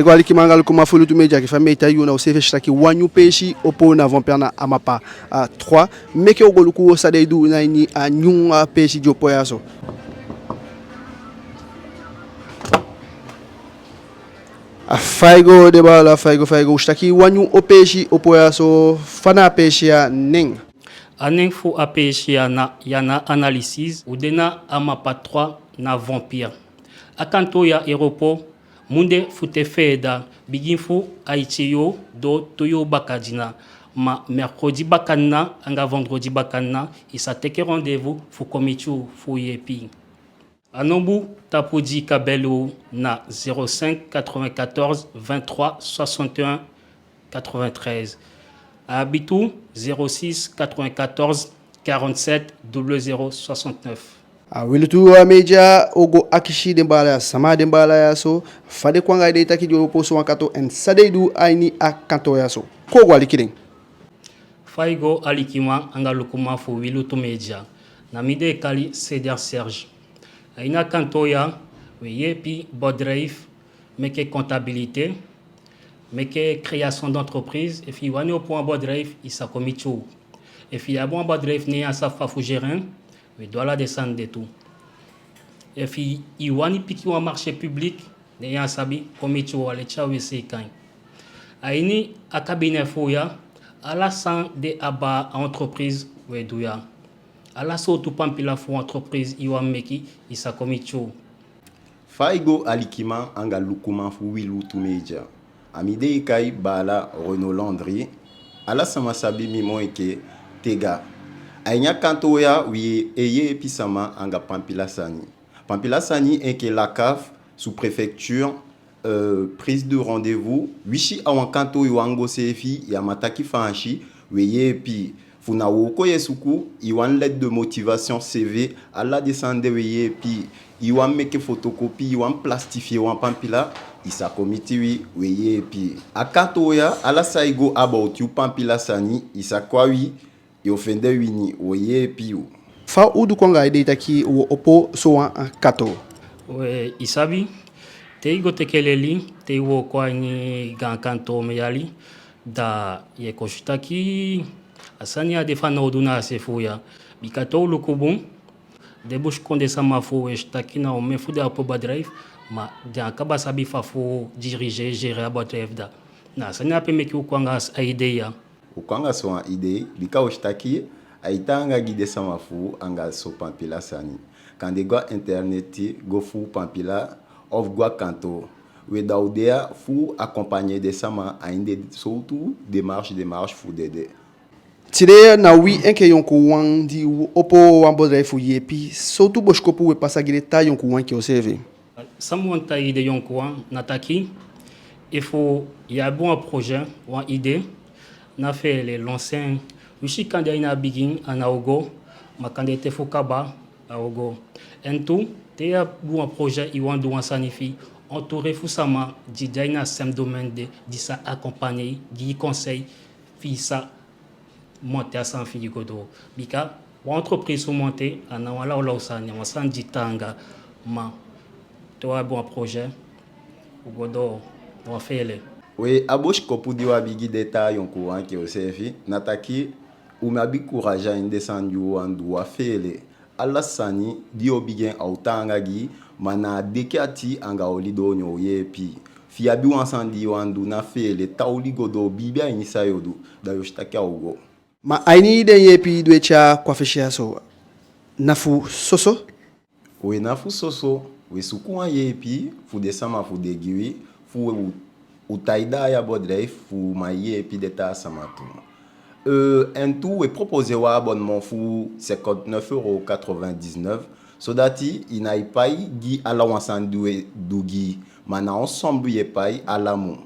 Igual que mangal como foi o media que foi meita e o CV está aqui wanyu peixe opo na vão perna amapa a 3 mais que o golo ku sa dei du na ni a nyun peixe de opoiaso. A faigo de bala faigo está aqui wanyu o peixe opoiaso fana peixe a nem. Anen fu a peixe yana analysis ou dena amapa 3 na vampire. Akanto ya aéroport munde fute feda bigin fu aitio do toyo bakadina ma mercredi bakana anga vendredi bakana isa teke rendez-vous fu komichu fu yepi. Anombu tapudi kabelo na 05 94 23 61 93. Abitou 06 94 47 0069. Wilutu media ogo akishi dembala sama dembala yaso fade kwanga de taki jo poso wakato en sadeidu aini akanto yaso ko gwali kiring Faigo alikima angalukuma fu Wilutu media namide kali Ceder Serge aina kanto ya yepi bodreif meke comptabilité meke création d'entreprise et puis wani au point bodreif isa komichu et puis abon bodreif ne asa fafu gérin mais doit la descendre de tout. Et puis, iwani piki wa marché public, ne ya sabi, komichi wa le chawe se kain. Aini akabine foya, ala san de aba entreprise we douya. Ala so tu pampila fo entreprise iwa meki, isa komichi. Faigo alikima anga lukuma fu Wilutu media. Amide ikai bala Renault Landry. Ala sama sabi mimo eke tega. Aïnia kantoya oui eye pisama anga Pampila Sani. Pampila Sani est la CAF sous préfecture prise de rendez-vous. Wishi awan kanto yuango sefi yamataki fanchi weye pi funa woko yesuku iwan lettre de motivation CV ala descende weye pi iwan meke photocopie iwan plastifier wan Pampila isa komiti wi weye pi akantoya ala saigo about you Pampila Sani isa kwa wi yo fende wini oye piu fa udu konga ide taki wo opo so an kato we isabi te igo tekeleli te wo kwa ni gankanto meyali da ye koshitaki asani ya defana oduna sefuya bikato lukubun de bush konde sama fo shtaki na o mefu de apo badrive ma de akaba sabi fa fo diriger gérer abotef da na sani ape meki kwanga idea ukwanga so an idée bika oshtaki aitanga guide sama fu anga so Pampila Sani quand de gwa internet go fu Pampila of gwa kanto we daudea fu accompagné de sama ainde surtout démarche fu dede tire na wi enke yonko wan di opo wan bodre fu yepi surtout boshkopu we pasagire ta yonko wan ki o CV samu ta ide yonko wan nataki il faut y a bon projet ou idée na fait les lancers wishi kanda ina begin anaogo makanda te fokaba aogo en tout te ya bon projet i wandu wan sanifi entouré fusama di daina sem domaine de di sa accompagner di conseil fi sa monter à sans fi godo bika entreprise ou monter ana wala wala usani wasan di tanga ma to a bon projet godo on fait les we abosh kopudi wa bigi deta yonko wanke osefi nataki umabi courage inde sanju wandu wa fele alla sani dio bigen autanga gi mana dekati anga olido nyo yepi fiabi wansandi wandu na fele tauli godo bibia inisa yodu da yoshtaki augo ma aini de yepi dwecha kwa feshia so nafu soso we nafu soso we sukuwa yepi fu desama fu degiwi fu utaida ya bodrei fu maye pi deta samatu. En tout est proposé un abonnement fu 59,99 €. So dati inai pai gi ala wansan dougi mana ensemble ye pai ala mon.